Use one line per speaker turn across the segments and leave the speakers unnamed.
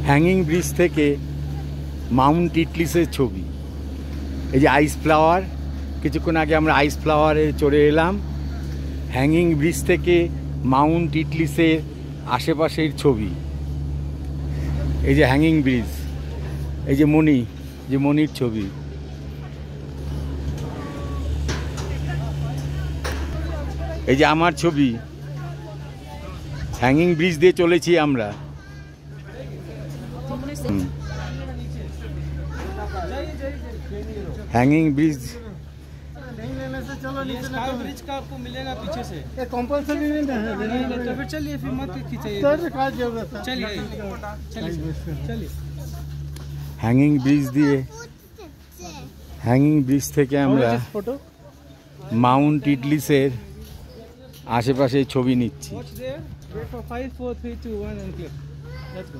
Hanging bridge থেকে Mount ইটলিসের ছবি। এই যে আইস ফ্লাওয়ার, কিছুক্ষণ আগে আমরা আইস ফ্লাওয়ারে চড়ে এলাম। হ্যাঙ্গিং ব্রিজ থেকে মাউন্ট ইটলিসের আশেপাশের ছবি। এই যে হ্যাঙ্গিং ব্রিজ, এই যে মণির ছবি। এই যে আমার ছবি। হ্যাঙ্গিং ব্রিজ দিয়ে চলেছি আমরা। हैंगिंग ब्रिज
नहीं लेने से चलो नीचे स्काई ब्रिज का आपको मिलेगा पीछे से। ये कंपल्सरी नहीं है, तो फिर चलिए, फिर मत खींचिए। चलिए चलिए।
हैंगिंग ब्रिज दिए, हैंगिंग ब्रिज থেকে আমরা মাউন্ট ইটলিসের আশেপাশে ছবি নিচ্ছি।
5 4 3 2 1 and click. Let's go.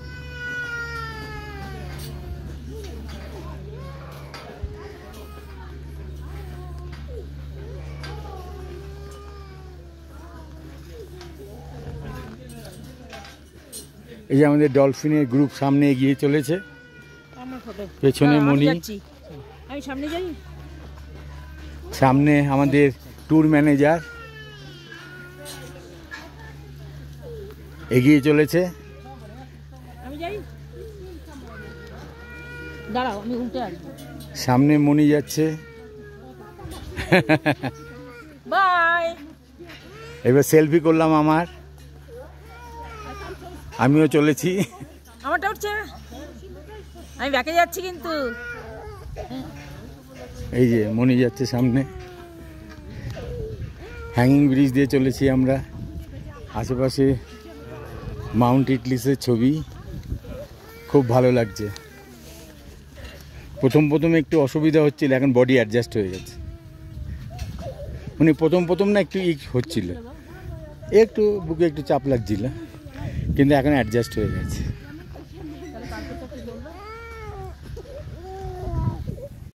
এই যে আমাদের ডলফিনের গ্রুপ সামনে এগিয়ে চলেছে, পেছনে মণি,
আমি সামনে যাই।
সামনে আমাদের ট্যুর ম্যানেজার এগিয়ে চলেছে।
আমি যাই, দাঁড়াও আমি উল্টে আসবো।
সামনে মণি যাচ্ছে।
বাই।
এবার সেলফি করলাম আমিও চলেছি।
আমারটা উঠছে, আমি ব্যাকে যাচ্ছি কিন্তু।
এই যে মণি যাচ্ছে সামনে। হ্যাঙ্গিং ব্রিজ দিয়ে চলেছি আমরা। আশেপাশে মাউন্ট ইটলিসের ছবি, খুব ভালো লাগছে। প্রথম একটু অসুবিধা হচ্ছিল, এখন বডি অ্যাডজাস্ট হয়ে গেছে। মানে প্রথম না একটু হচ্ছিল, একটু বুকে একটু চাপ লাগছিল, কিন্তু এখন অ্যাডজাস্ট হয়ে গেছে।